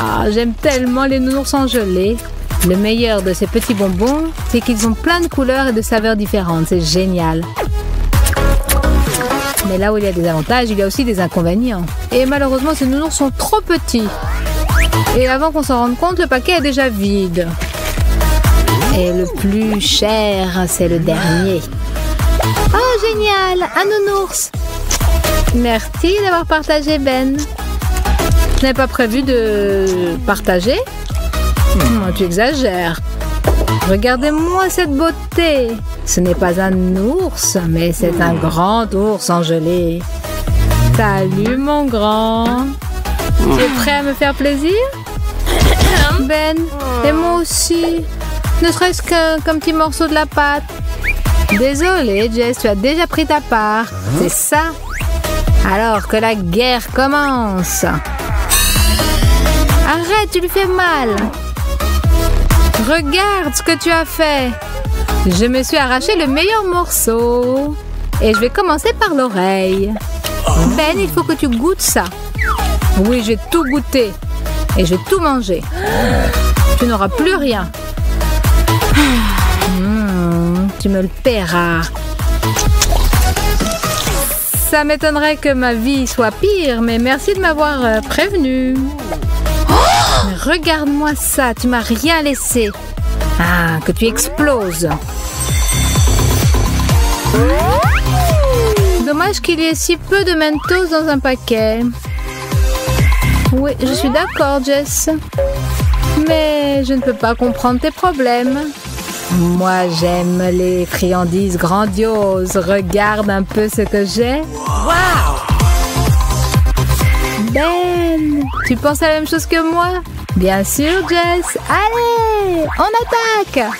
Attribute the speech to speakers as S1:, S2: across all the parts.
S1: Ah, j'aime tellement les nounours en gelée. Le meilleur de ces petits bonbons, c'est qu'ils ont plein de couleurs et de saveurs différentes. C'est génial. Mais là où il y a des avantages, il y a aussi des inconvénients. Et malheureusement, ces nounours sont trop petits. Et avant qu'on s'en rende compte, le paquet est déjà vide. Et le plus cher, c'est le dernier. Oh, génial! Un nounours! Merci d'avoir partagé, Ben. Je n'avais pas prévu de partager. Tu exagères. Regardez-moi cette beauté. Ce n'est pas un ours, mais c'est un grand ours en gelée. Salut, mon grand. Tu es prêt à me faire plaisir? Ben, et moi aussi. Ne serait-ce qu'un petit morceau de la pâte. Désolée, Jess, tu as déjà pris ta part. C'est ça. Alors que la guerre commence. Arrête, tu lui fais mal. Regarde ce que tu as fait. Je me suis arraché le meilleur morceau. Et je vais commencer par l'oreille. Ben, il faut que tu goûtes ça. Oui, je vais tout goûter. Et je vais tout manger. Tu n'auras plus rien. Tu me le paieras. Ça m'étonnerait que ma vie soit pire, mais merci de m'avoir prévenu. Regarde-moi ça, tu m'as rien laissé. Ah, que tu exploses. Dommage qu'il y ait si peu de Mentos dans un paquet. Oui, je suis d'accord, Jess. Mais je ne peux pas comprendre tes problèmes. Moi, j'aime les friandises grandioses. Regarde un peu ce que j'ai. Wow! Ben, tu penses à la même chose que moi? Bien sûr, Jess. Allez, on attaque.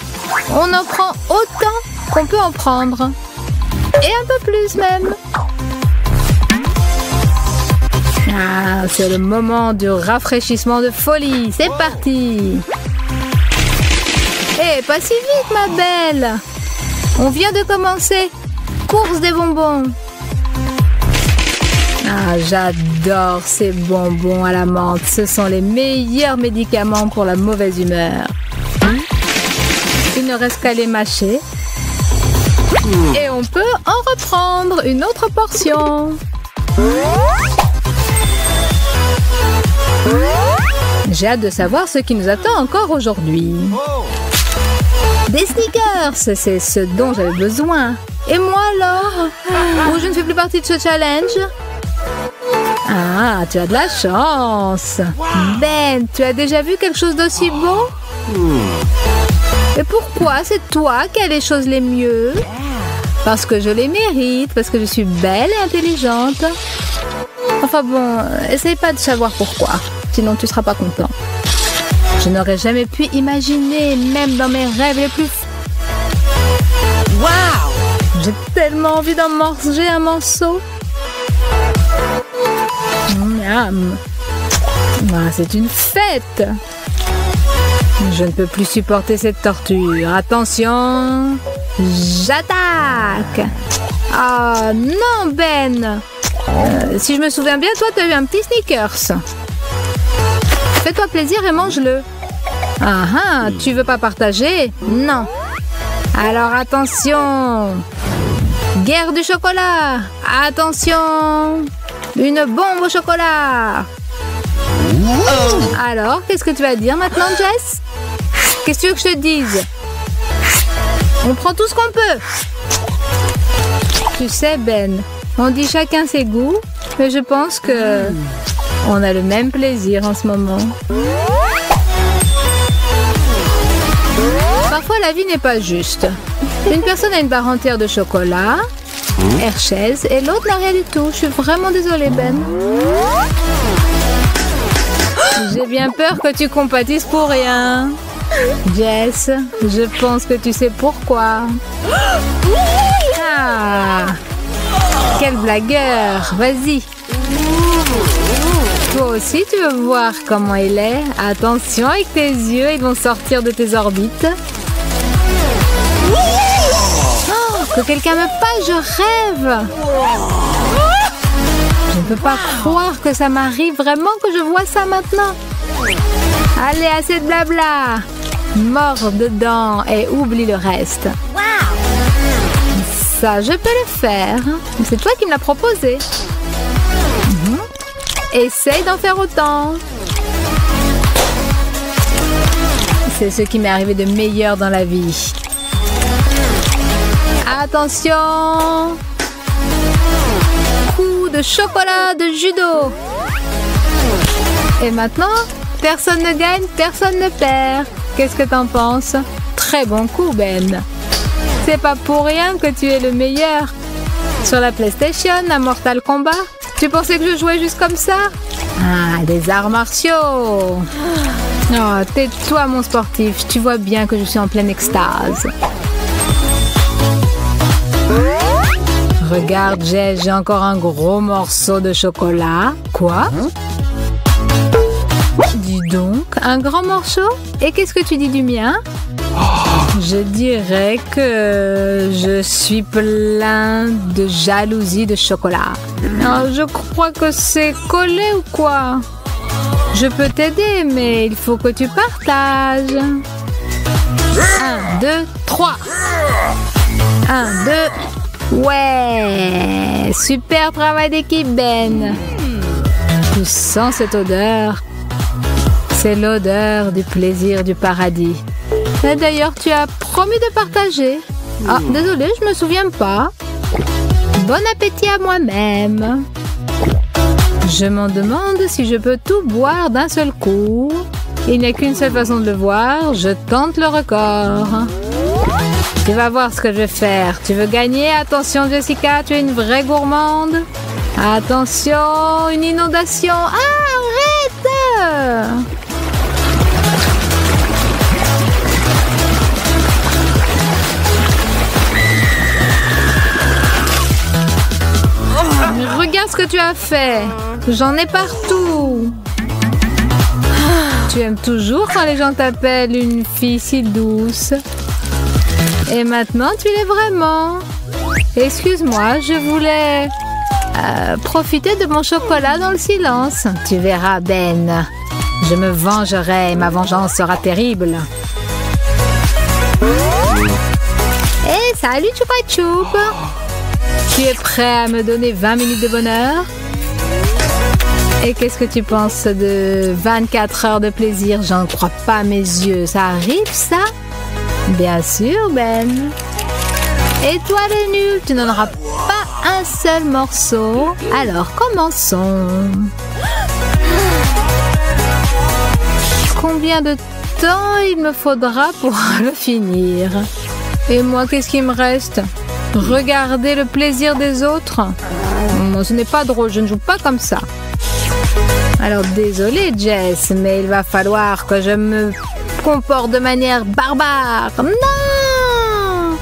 S1: On en prend autant qu'on peut en prendre. Et un peu plus même. Ah, c'est le moment du rafraîchissement de folie. C'est parti. Hé, pas si vite, ma belle. On vient de commencer. Course des bonbons. Ah, j'adore ces bonbons à la menthe. Ce sont les meilleurs médicaments pour la mauvaise humeur. Il ne reste qu'à les mâcher. Et on peut en reprendre une autre portion. J'ai hâte de savoir ce qui nous attend encore aujourd'hui. Des sneakers, c'est ce dont j'avais besoin. Et moi alors? Ou je ne fais plus partie de ce challenge? Ah, tu as de la chance. Ben, tu as déjà vu quelque chose d'aussi beau? Et pourquoi c'est toi qui as les choses les mieux? Parce que je les mérite, parce que je suis belle et intelligente. Enfin bon, essaye pas de savoir pourquoi, sinon tu seras pas content. Je n'aurais jamais pu imaginer, même dans mes rêves les plus... Waouh! J'ai tellement envie d'en manger un morceau. Miam! Ah, c'est une fête! Je ne peux plus supporter cette torture. Attention! J'attaque! Ah non, Ben! Si je me souviens bien, toi, tu as eu un petit Snickers. Fais-toi plaisir et mange-le. Ah ah, tu veux pas partager? Non. Alors attention. Guerre du chocolat. Attention. Une bombe au chocolat. Alors, qu'est-ce que tu vas dire maintenant, Jess? Qu'est-ce que tu veux que je te dise? On prend tout ce qu'on peut. Tu sais, Ben, on dit chacun ses goûts, mais je pense que on a le même plaisir en ce moment. Parfois, la vie n'est pas juste. Une personne a une barre entière de chocolat, Hershey's, et l'autre n'a rien du tout. Je suis vraiment désolée, Ben. J'ai bien peur que tu compatisses pour rien. Jess, je pense que tu sais pourquoi. Ah, quel blagueur. Vas-y. Toi aussi, tu veux voir comment il est? Attention avec tes yeux, ils vont sortir de tes orbites. Oh, que quelqu'un me passe, je rêve. Je ne peux pas croire que ça m'arrive vraiment, que je vois ça maintenant. Allez, assez de blabla. Mords dedans et oublie le reste. Ça, je peux le faire. C'est toi qui me l'as proposé. Essaye d'en faire autant. C'est ce qui m'est arrivé de meilleur dans la vie. Attention! Coup de chocolat de judo. Et maintenant, personne ne gagne, personne ne perd. Qu'est-ce que t'en penses? Très bon coup, Ben. C'est pas pour rien que tu es le meilleur. Sur la PlayStation, à Mortal Kombat, tu pensais que je jouais juste comme ça? Ah, des arts martiaux. Oh, tais-toi, mon sportif. Tu vois bien que je suis en pleine extase. Regarde, j'ai encore un gros morceau de chocolat. Quoi? Dis donc, un grand morceau? Et qu'est-ce que tu dis du mien? Je dirais que je suis plein de jalousie de chocolat. Oh, je crois que c'est collé ou quoi? Je peux t'aider, mais il faut que tu partages. 1, 2, 3. 1, 2. Ouais! Super travail d'équipe, Ben. Tu sens cette odeur? C'est l'odeur du plaisir du paradis. Et d'ailleurs, tu as promis de partager. Ah, désolé, je me souviens pas. Bon appétit à moi-même. Je m'en demande si je peux tout boire d'un seul coup. Il n'y a qu'une seule façon de le voir. Je tente le record. Tu vas voir ce que je vais faire. Tu veux gagner? Attention, Jessica, tu es une vraie gourmande. Attention, une inondation. Ah, arrête! Regarde ce que tu as fait. J'en ai partout. Tu aimes toujours quand les gens t'appellent une fille si douce. Et maintenant, tu l'es vraiment. Excuse-moi, je voulais profiter de mon chocolat dans le silence. Tu verras, Ben. Je me vengerai. Ma vengeance sera terrible. Hey, salut, Chupa Chup. Tu es prêt à me donner 20 minutes de bonheur? Et qu'est-ce que tu penses de 24 heures de plaisir? J'en crois pas à mes yeux. Ça arrive, ça? Bien sûr, Ben. Et toi, le nul, tu n'en auras pas un seul morceau. Alors, commençons. Combien de temps il me faudra pour le finir? Et moi, qu'est-ce qui me reste? Regarder le plaisir des autres? Ce n'est pas drôle, je ne joue pas comme ça. Alors désolée Jess, mais il va falloir que je me comporte de manière barbare. Non!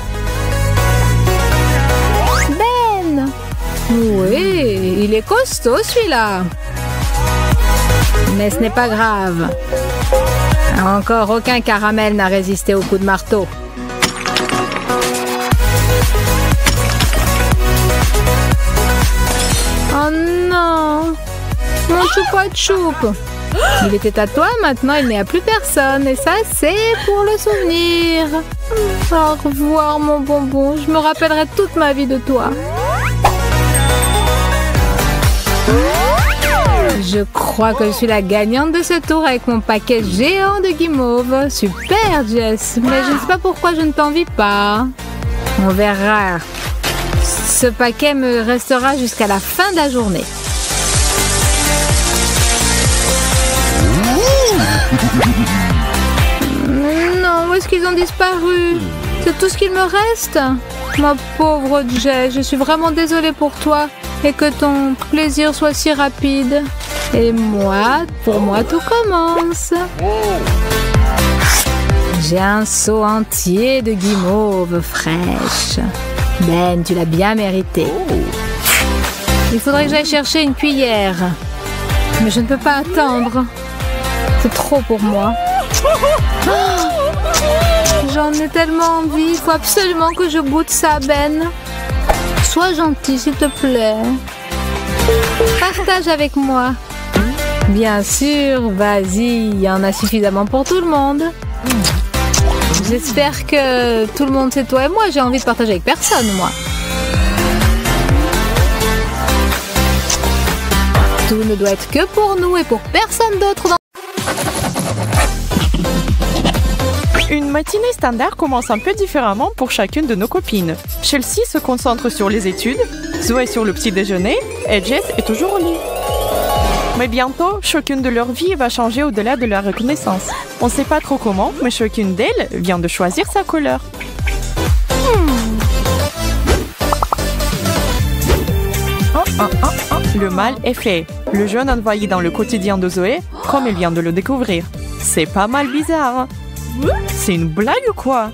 S1: Ben! Oui, il est costaud celui-là. Mais ce n'est pas grave. Encore aucun caramel n'a résisté au coup de marteau. Oh non! Mon Chupa Chup! Il était à toi, maintenant il n'y a plus personne. Et ça, c'est pour le souvenir. Au revoir, mon bonbon. Je me rappellerai toute ma vie de toi. Je crois que je suis la gagnante de ce tour avec mon paquet géant de guimauve. Super, Jess. Mais je ne sais pas pourquoi je ne t'envie pas. On verra. Ce paquet me restera jusqu'à la fin de la journée. Non, où est-ce qu'ils ont disparu? C'est tout ce qu'il me reste? Ma pauvre Jess, je suis vraiment désolée pour toi et que ton plaisir soit si rapide. Et moi, pour moi, tout commence. J'ai un seau entier de guimauve fraîche. Ben, tu l'as bien mérité. Il faudrait que j'aille chercher une cuillère. Mais je ne peux pas attendre. C'est trop pour moi. Oh, j'en ai tellement envie. Il faut absolument que je goûte ça, Ben. Sois gentil, s'il te plaît. Partage avec moi. Bien sûr, vas-y, il y en a suffisamment pour tout le monde. J'espère que tout le monde sait toi et moi, j'ai envie de partager avec personne, moi. Tout ne doit être que pour nous et pour personne d'autre dans...
S2: Une matinée standard commence un peu différemment pour chacune de nos copines. Chelsea se concentre sur les études, Zoé sur le petit déjeuner et Jess est toujours au lit. Mais bientôt, chacune de leur vie va changer au-delà de la reconnaissance. On ne sait pas trop comment, mais chacune d'elles vient de choisir sa couleur. Le mal est fait. Le jaune envahi dans le quotidien de Zoé, comme elle vient de le découvrir. C'est pas mal bizarre, hein? C'est une blague ou quoi?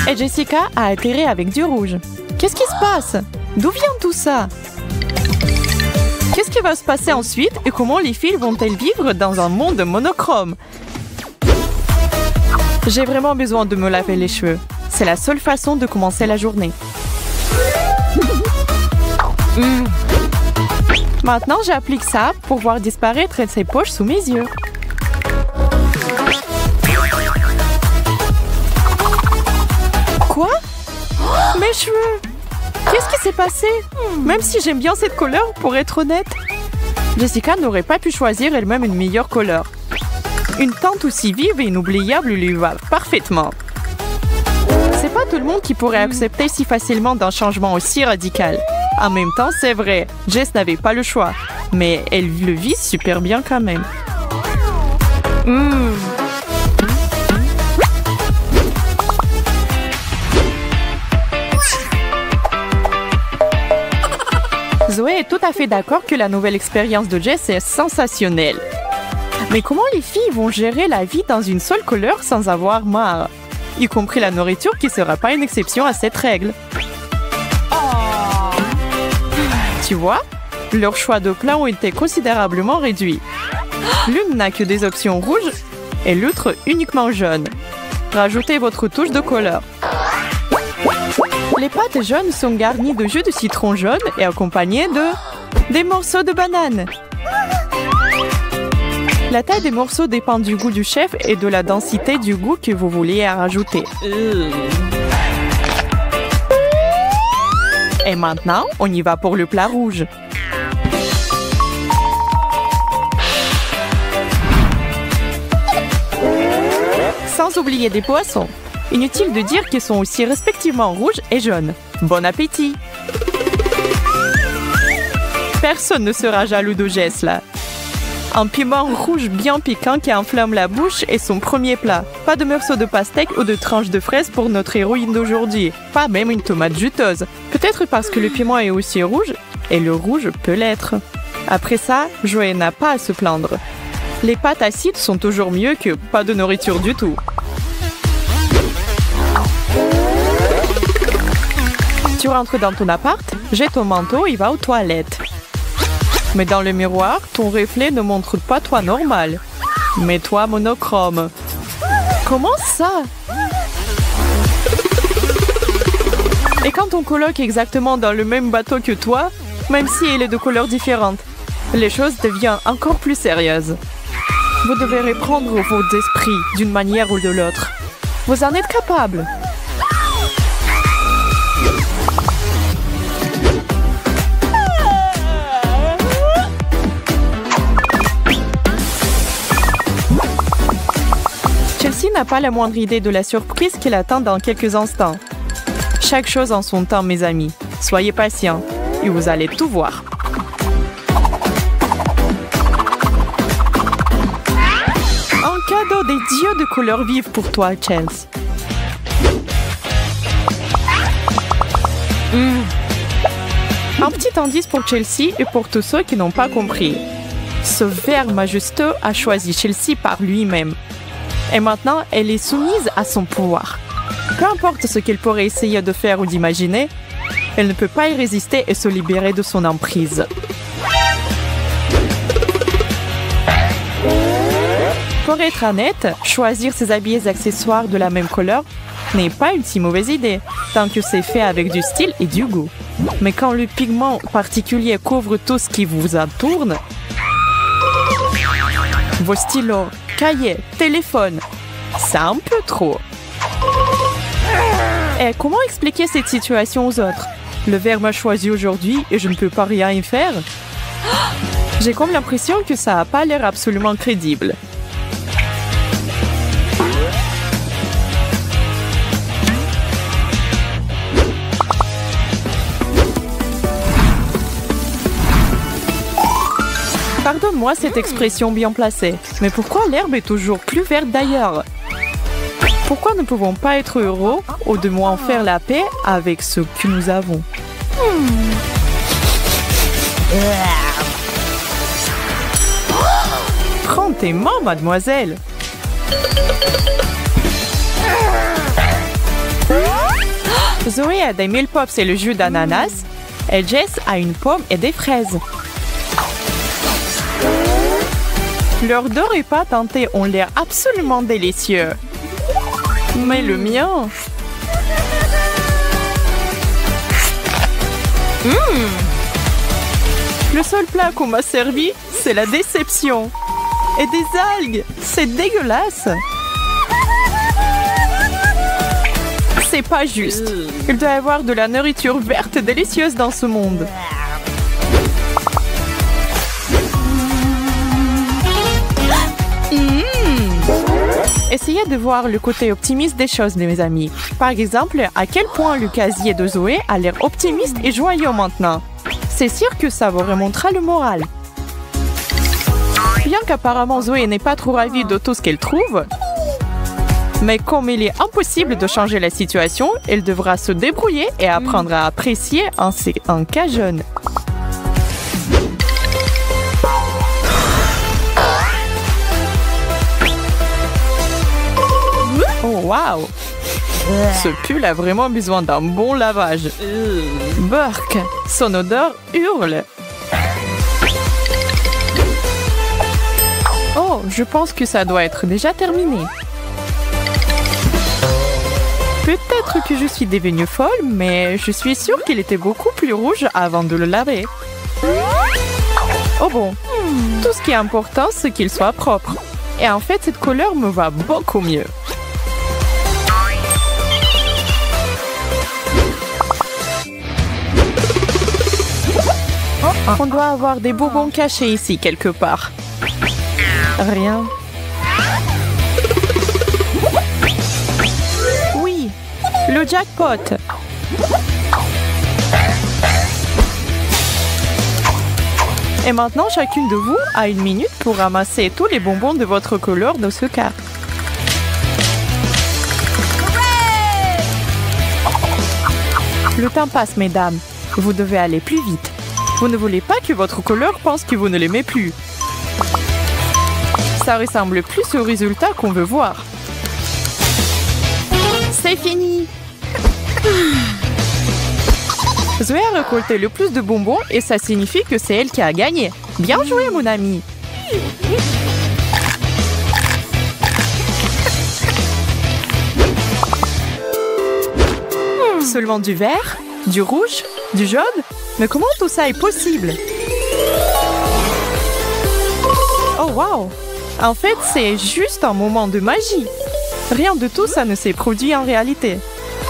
S2: Et Jessica a atterri avec du rouge. Qu'est-ce qui se passe? D'où vient tout ça? Qu'est-ce qui va se passer ensuite et comment les filles vont-elles vivre dans un monde monochrome? J'ai vraiment besoin de me laver les cheveux. C'est la seule façon de commencer la journée. Maintenant, j'applique ça pour voir disparaître ces poches sous mes yeux. Quoi? Mes cheveux! Qu'est-ce qui s'est passé? Même si j'aime bien cette couleur, pour être honnête. Jessica n'aurait pas pu choisir elle-même une meilleure couleur. Une teinte aussi vive et inoubliable lui va parfaitement. C'est pas tout le monde qui pourrait accepter si facilement d'un changement aussi radical. En même temps, c'est vrai, Jess n'avait pas le choix, mais elle le vit super bien quand même. Zoé est tout à fait d'accord que la nouvelle expérience de Jess est sensationnelle. Mais comment les filles vont gérer la vie dans une seule couleur sans avoir marre? Y compris la nourriture qui ne sera pas une exception à cette règle. Tu vois, leurs choix de plats ont été considérablement réduits. L'une n'a que des options rouges et l'autre uniquement jaune. Rajoutez votre touche de couleur. Les pâtes jaunes sont garnies de jus de citron jaune et accompagnées des morceaux de banane. La taille des morceaux dépend du goût du chef et de la densité du goût que vous vouliez rajouter. Et maintenant, on y va pour le plat rouge. Sans oublier des poissons. Inutile de dire qu'ils sont aussi respectivement rouges et jaunes. Bon appétit! Personne ne sera jaloux de Jess, là. Un piment rouge bien piquant qui enflamme la bouche est son premier plat. Pas de morceaux de pastèque ou de tranches de fraises pour notre héroïne d'aujourd'hui. Pas même une tomate juteuse. Peut-être parce que le piment est aussi rouge, et le rouge peut l'être. Après ça, Joël n'a pas à se plaindre. Les pâtes acides sont toujours mieux que pas de nourriture du tout. Tu rentres dans ton appart, jette ton manteau et va aux toilettes. Mais dans le miroir, ton reflet ne montre pas toi normal, mais toi monochrome. Comment ça? Et quand ton coloc est exactement dans le même bateau que toi, même si elle est de couleurs différentes, les choses deviennent encore plus sérieuses. Vous devez reprendre vos esprits d'une manière ou de l'autre. Vous en êtes capable. Chelsea n'a pas la moindre idée de la surprise qui l'attend dans quelques instants. Chaque chose en son temps, mes amis. Soyez patients et vous allez tout voir. Un cadeau des dieux de couleurs vives pour toi, Chelsea. Un petit indice pour Chelsea et pour tous ceux qui n'ont pas compris. Ce ver majestueux a choisi Chelsea par lui-même. Et maintenant, elle est soumise à son pouvoir. Peu importe ce qu'elle pourrait essayer de faire ou d'imaginer, elle ne peut pas y résister et se libérer de son emprise. Pour être honnête, choisir ses habits et accessoires de la même couleur n'est pas une si mauvaise idée, tant que c'est fait avec du style et du goût. Mais quand le pigment particulier couvre tout ce qui vous entoure, vos stylos, cahiers, téléphones, c'est un peu trop. Et comment expliquer cette situation aux autres? Le verre m'a choisi aujourd'hui et je ne peux pas rien y faire. J'ai comme l'impression que ça n'a pas l'air absolument crédible. Pardonne-moi cette expression bien placée, mais pourquoi l'herbe est toujours plus verte d'ailleurs? Pourquoi ne pouvons pas être heureux ou de moins faire la paix avec ce que nous avons? Prends tes mains, mademoiselle. Zoé a des mille pops et le jus d'ananas, et Jess a une pomme et des fraises. Leurs deux repas tentés ont l'air absolument délicieux. Mais le mien... Le seul plat qu'on m'a servi, c'est la déception. Et des algues, c'est dégueulasse. C'est pas juste. Il doit y avoir de la nourriture verte délicieuse dans ce monde. Essayez de voir le côté optimiste des choses, mes amis. Par exemple, à quel point le casier de Zoé a l'air optimiste et joyeux maintenant. C'est sûr que ça vous remontera le moral. Bien qu'apparemment Zoé n'est pas trop ravie de tout ce qu'elle trouve, mais comme il est impossible de changer la situation, elle devra se débrouiller et apprendre à apprécier un cas jeune. Oh, wow! Ce pull a vraiment besoin d'un bon lavage. Burk, son odeur hurle. Oh, je pense que ça doit être déjà terminé. Peut-être que je suis devenue folle, mais je suis sûre qu'il était beaucoup plus rouge avant de le laver. Oh bon, tout ce qui est important, c'est qu'il soit propre. Et en fait, cette couleur me va beaucoup mieux. On doit avoir des bonbons cachés ici, quelque part. Rien. Oui, le jackpot. Et maintenant, chacune de vous a 1 minute pour ramasser tous les bonbons de votre couleur dans ce cas. Le temps passe, mesdames. Vous devez aller plus vite. Vous ne voulez pas que votre couleur pense que vous ne l'aimez plus. Ça ressemble plus au résultat qu'on veut voir. C'est fini! Zoé a récolté le plus de bonbons et ça signifie que c'est elle qui a gagné. Bien joué, mon ami! Seulement du vert, du rouge, du jaune? Mais comment tout ça est possible? Oh wow! En fait, c'est juste un moment de magie. Rien de tout ça ne s'est produit en réalité.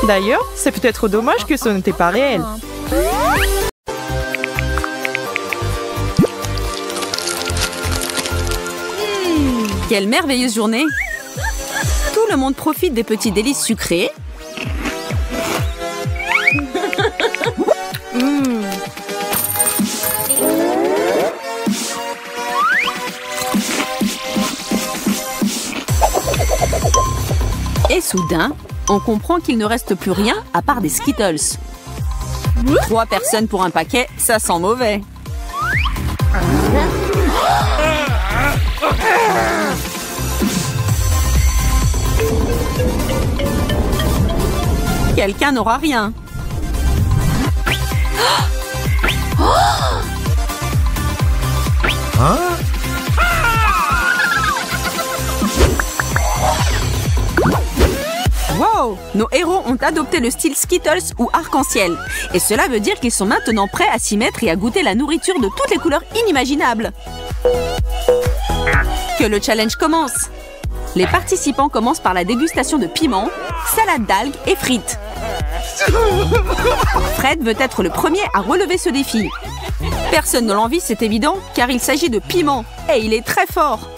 S2: D'ailleurs, c'est peut-être dommage que ce n'était pas réel.
S3: Quelle merveilleuse journée! Tout le monde profite des petits délices sucrés. Et soudain, on comprend qu'il ne reste plus rien à part des Skittles. 3 personnes pour un paquet, ça sent mauvais. Quelqu'un n'aura rien.
S4: Hein?
S3: Wow! Nos héros ont adopté le style Skittles ou arc-en-ciel. Et cela veut dire qu'ils sont maintenant prêts à s'y mettre et à goûter la nourriture de toutes les couleurs inimaginables. Que le challenge commence! Les participants commencent par la dégustation de piments, salade d'algues et frites. Fred veut être le premier à relever ce défi. Personne ne l'envie, c'est évident, car il s'agit de piment. Et il est très fort.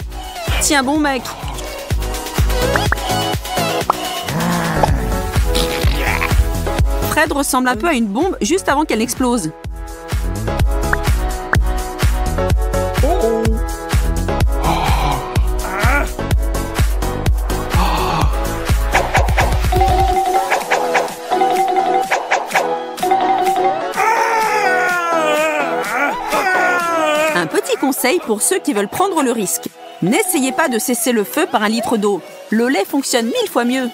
S3: Tiens bon mec. Fred ressemble un peu à une bombe juste avant qu'elle n'explose. Un petit conseil pour ceux qui veulent prendre le risque. N'essayez pas de cesser le feu par un litre d'eau. Le lait fonctionne 1000 fois mieux.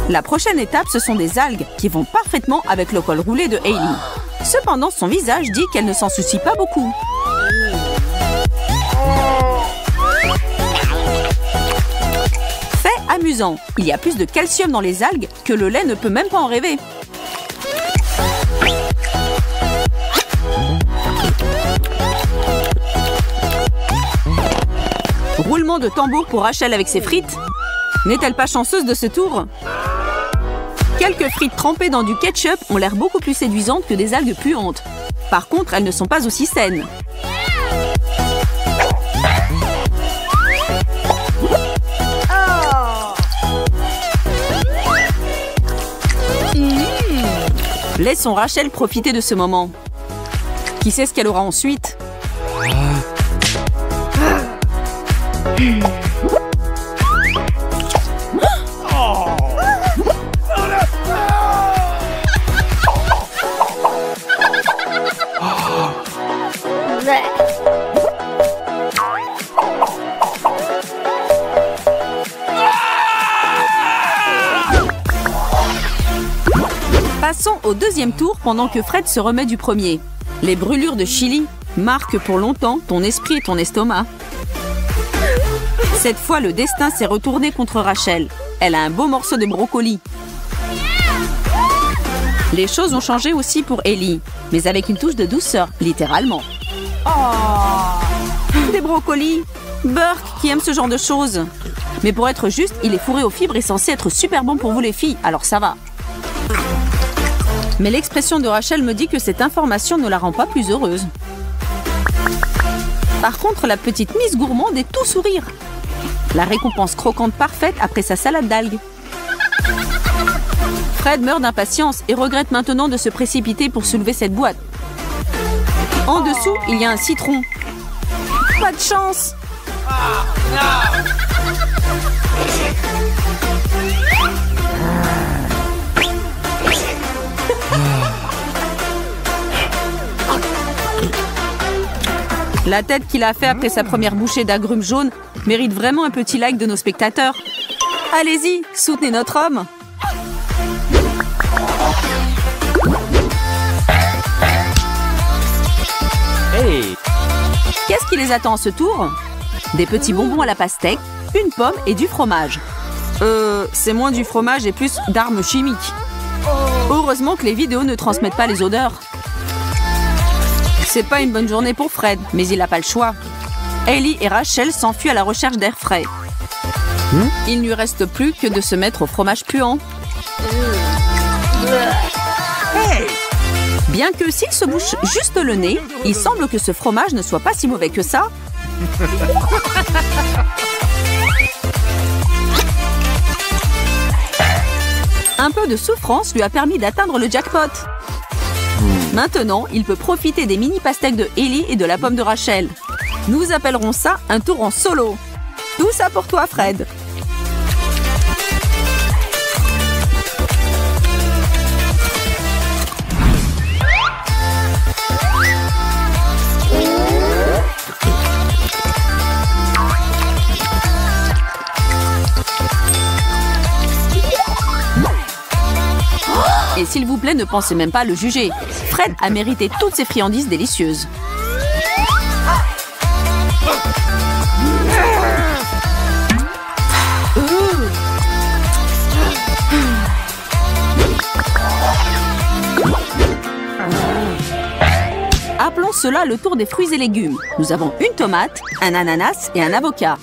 S3: La prochaine étape, ce sont des algues qui vont parfaitement avec le col roulé de Hailey. Cependant, son visage dit qu'elle ne s'en soucie pas beaucoup. Fait amusant, il y a plus de calcium dans les algues que le lait ne peut même pas en rêver. Roulement de tambour pour Rachel avec ses frites. N'est-elle pas chanceuse de ce tour? Quelques frites trempées dans du ketchup ont l'air beaucoup plus séduisantes que des algues puantes. Par contre, elles ne sont pas aussi saines. Laissons Rachel profiter de ce moment. Qui sait ce qu'elle aura ensuite? Passons au deuxième tour pendant que Fred se remet du premier. Les brûlures de chili marquent pour longtemps ton esprit et ton estomac. Cette fois, le destin s'est retourné contre Rachel. Elle a un beau morceau de brocoli. Les choses ont changé aussi pour Hailey, mais avec une touche de douceur, littéralement. Oh, des brocolis! Burke qui aime ce genre de choses. Mais pour être juste, il est fourré aux fibres et censé être super bon pour vous les filles, alors ça va. Mais l'expression de Rachel me dit que cette information ne la rend pas plus heureuse. Par contre, la petite Miss Gourmande est tout sourire. La récompense croquante parfaite après sa salade d'algues. Fred meurt d'impatience et regrette maintenant de se précipiter pour soulever cette boîte. En dessous, il y a un citron. Pas de chance! La tête qu'il a fait après sa première bouchée d'agrumes jaunes mérite vraiment un petit like de nos spectateurs. Allez-y, soutenez notre homme.
S4: Hey.
S3: Qu'est-ce qui les attend à ce tour? Des petits bonbons à la pastèque, une pomme et du fromage. C'est moins du fromage et plus d'armes chimiques. Heureusement que les vidéos ne transmettent pas les odeurs. C'est pas une bonne journée pour Fred, mais il n'a pas le choix. Hailey et Rachel s'enfuient à la recherche d'air frais. Il ne lui reste plus que de se mettre au fromage puant. Bien que s'il se bouche juste le nez, il semble que ce fromage ne soit pas si mauvais que ça. Un peu de souffrance lui a permis d'atteindre le jackpot. Maintenant, il peut profiter des mini pastèques de Hailey et de la pomme de Rachel. Nous appellerons ça un tour en solo. Tout ça pour toi, Fred. Et s'il vous plaît, ne pensez même pas à le juger. Fred a mérité toutes ces friandises délicieuses. Appelons cela le tour des fruits et légumes. Nous avons une tomate, un ananas et un avocat.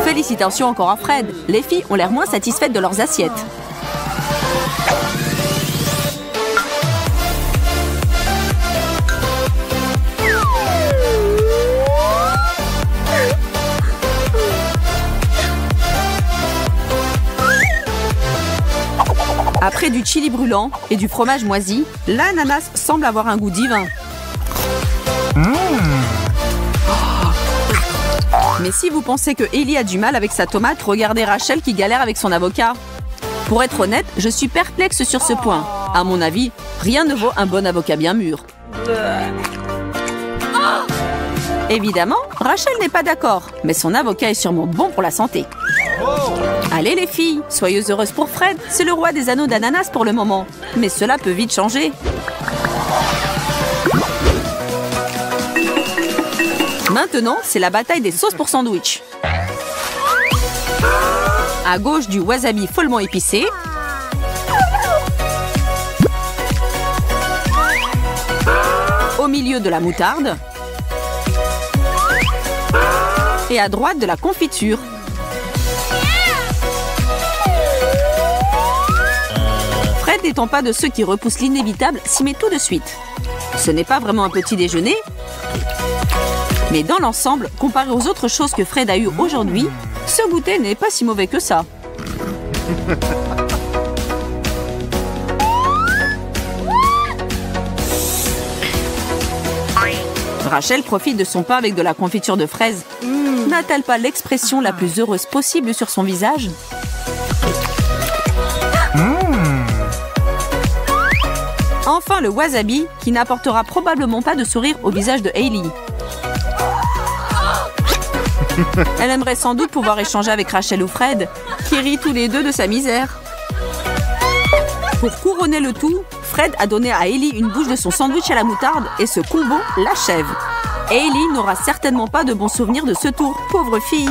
S3: Félicitations encore à Fred. Les filles ont l'air moins satisfaites de leurs assiettes. Après du chili brûlant et du fromage moisi, l'ananas semble avoir un goût divin. Mais si vous pensez que Ellie a du mal avec sa tomate, regardez Rachel qui galère avec son avocat. Pour être honnête, je suis perplexe sur ce point. À mon avis, rien ne vaut un bon avocat bien mûr. Évidemment, Rachel n'est pas d'accord, mais son avocat est sûrement bon pour la santé. Allez les filles, soyez heureuses pour Fred, c'est le roi des anneaux d'ananas pour le moment. Mais cela peut vite changer. Maintenant, c'est la bataille des sauces pour sandwich. À gauche, du wasabi follement épicé. Au milieu, de la moutarde. Et à droite, de la confiture. Fred n'étant pas de ceux qui repoussent l'inévitable, s'y met tout de suite. Ce n'est pas vraiment un petit déjeuner, mais dans l'ensemble, comparé aux autres choses que Fred a eues aujourd'hui, ce goûter n'est pas si mauvais que ça. Rachel profite de son pain avec de la confiture de fraises. N'a-t-elle pas l'expression la plus heureuse possible sur son visage? Enfin, le wasabi, qui n'apportera probablement pas de sourire au visage de Hailey. Elle aimerait sans doute pouvoir échanger avec Rachel ou Fred, qui rient tous les deux de sa misère. Pour couronner le tout, Fred a donné à Hailey une bouche de son sandwich à la moutarde et ce combo l'achève. Hailey n'aura certainement pas de bons souvenirs de ce tour, pauvre fille.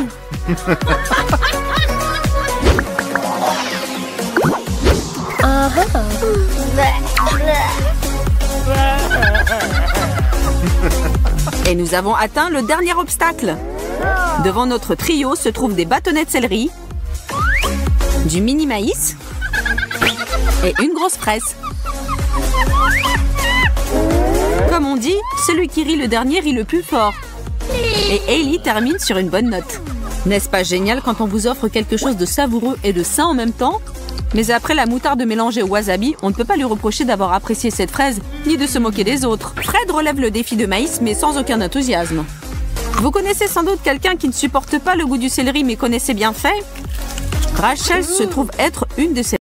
S3: Et nous avons atteint le dernier obstacle. Devant notre trio se trouvent des bâtonnets de céleri, du mini maïs et une grosse fraise. Comme on dit, celui qui rit le dernier rit le plus fort. Et Hailey termine sur une bonne note. N'est-ce pas génial quand on vous offre quelque chose de savoureux et de sain en même temps? Mais après la moutarde mélangée au wasabi, on ne peut pas lui reprocher d'avoir apprécié cette fraise, ni de se moquer des autres. Fred relève le défi de maïs, mais sans aucun enthousiasme. Vous connaissez sans doute quelqu'un qui ne supporte pas le goût du céleri, mais connaissait bien fait? Rachel se trouve être une de ces